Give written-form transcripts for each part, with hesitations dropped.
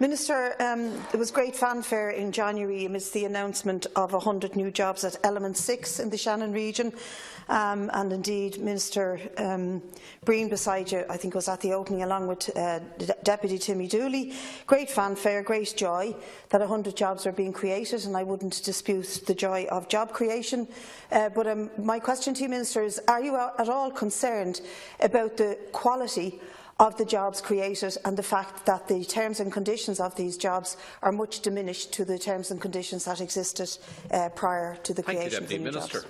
Minister, there was great fanfare in January amidst the announcement of 100 new jobs at Element 6 in the Shannon region. And indeed, Minister Breen beside you, I think, was at the opening along with Deputy Timmy Dooley. Great fanfare, great joy that 100 jobs are being created, and I wouldn't dispute the joy of job creation. But my question to you, Minister, is are you at all concerned about the quality of the jobs created and the fact that the terms and conditions of these jobs are much diminished to the terms and conditions that existed prior to the creation of the new jobs?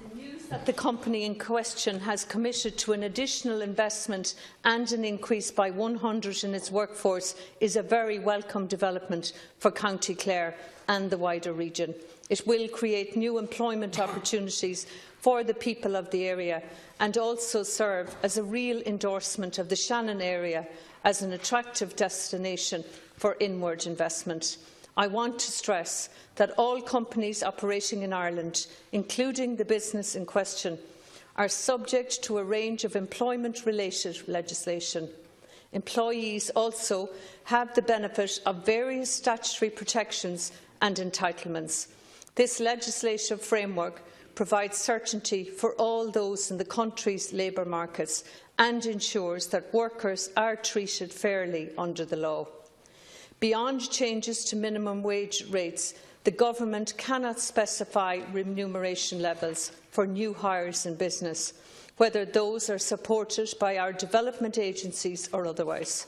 The news that the company in question has committed to an additional investment and an increase by 100 in its workforce is a very welcome development for County Clare and the wider region. It will create new employment opportunities for the people of the area and also serve as a real endorsement of the Shannon area as an attractive destination for inward investment. I want to stress that all companies operating in Ireland, including the business in question, are subject to a range of employment-related legislation. Employees also have the benefit of various statutory protections and entitlements. This legislative framework provides certainty for all those in the country's labour markets and ensures that workers are treated fairly under the law. Beyond changes to minimum wage rates, the Government cannot specify remuneration levels for new hires in business, whether those are supported by our development agencies or otherwise.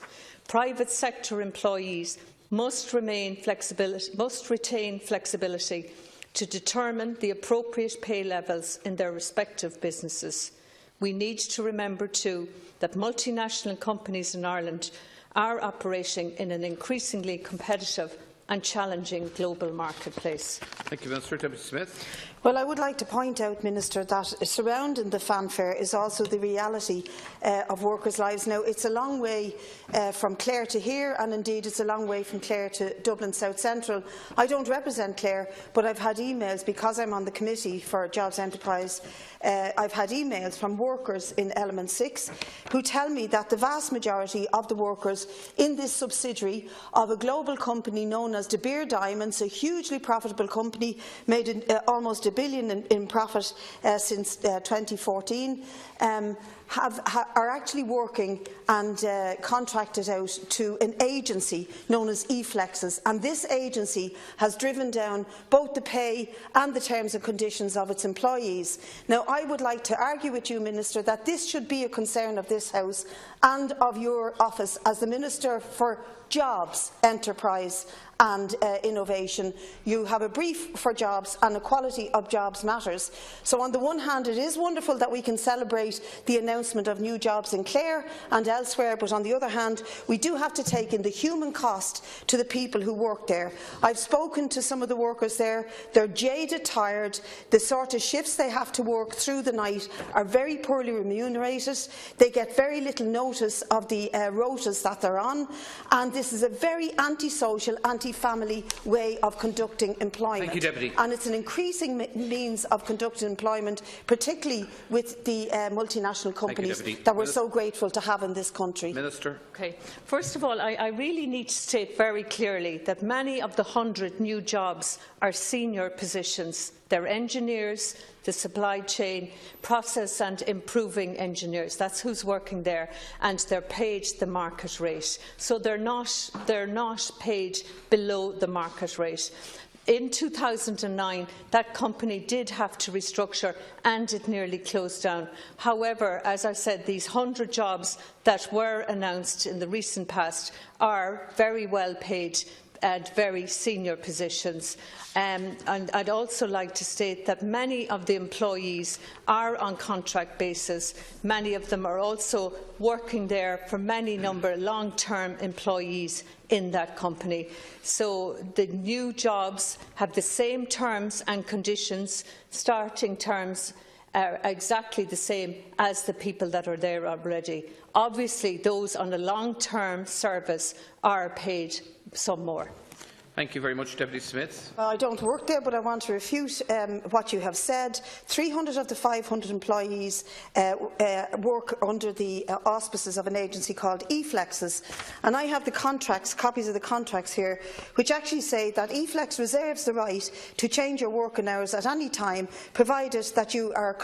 Private sector employees must retain flexibility to determine the appropriate pay levels in their respective businesses. We need to remember too that multinational companies in Ireland are operating in an increasingly competitive and challenging global marketplace. Thank you, Minister. Deputy Smith. Well, I would like to point out, Minister, that surrounding the fanfare is also the reality of workers' lives. Now, it's a long way from Clare to here, and indeed it's a long way from Clare to Dublin South Central. I don't represent Clare, but I've had emails, because I'm on the Committee for Jobs Enterprise, I've had emails from workers in Element 6 who tell me that the vast majority of the workers in this subsidiary of a global company known as De Beers Diamonds, a hugely profitable company, made almost $1 billion in profit since 2014, are actually working and contracted out to an agency known as eFlexes, and this agency has driven down both the pay and the terms and conditions of its employees. Now, I would like to argue with you, Minister, that this should be a concern of this House and of your office as the Minister for Jobs, Enterprise and Innovation. You have a brief for jobs, and equality of jobs matters. So on the one hand, it is wonderful that we can celebrate the announcement of new jobs in Clare and elsewhere, but on the other hand, we do have to take in the human cost to the people who work there. I've spoken to some of the workers there. They're jaded, tired. The sort of shifts they have to work through the night are very poorly remunerated. They get very little notice of the rotas that they're on, and this is a very antisocial, anti-family way of conducting employment. Thank you, Deputy. And it's an increasing means of conducting employment, particularly with the multinational companies that we're so grateful to have in this country. Minister. Okay. First of all, I really need to state very clearly that many of the 100 new jobs are senior positions. They're engineers, the supply chain, process and improving engineers. That's who's working there, and they're paid the market rate. So they're not paid below the market rate. In 2009, that company did have to restructure and it nearly closed down. However, as I said, these 100 jobs that were announced in the recent past are very well paid at very senior positions. And I'd also like to state that many of the employees are on contract basis. Many of them are also working there for long-term employees in that company. So the new jobs have the same terms and conditions, starting terms are exactly the same as the people that are there already. Obviously, those on a long-term service are paid some more. Thank you very much, Deputy Smith. Well, I don't work there, but I want to refute what you have said. 300 of the 500 employees work under the auspices of an agency called eFlexes, and I have the contracts, copies of the contracts here, which actually say that eFlex reserves the right to change your working hours at any time, provided that you are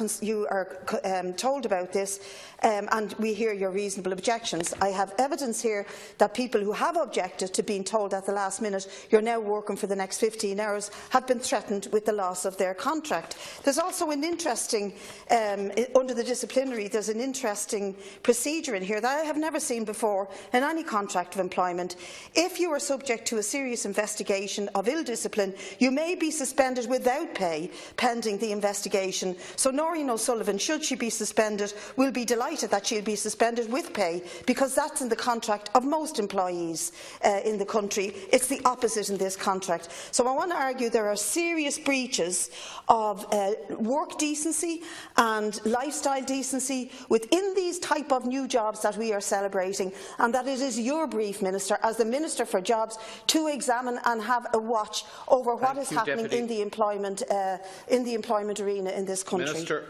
told about this and we hear your reasonable objections. I have evidence here that people who have objected to being told at the last minute you're now working for the next 15 hours have been threatened with the loss of their contract. There's also an interesting, under the disciplinary, there's an interesting procedure in here that I have never seen before in any contract of employment. If you are subject to a serious investigation of ill discipline, you may be suspended without pay pending the investigation. So Noreen O'Sullivan, should she be suspended, will be delighted that she'll be suspended with pay, because that's in the contract of most employees in the country. It's the opposite in this contract. So I want to argue there are serious breaches of work decency and lifestyle decency within these type of new jobs that we are celebrating, and that it is your brief, Minister, as the Minister for Jobs, to examine and have a watch over what is happening in the employment arena in this country. Minister.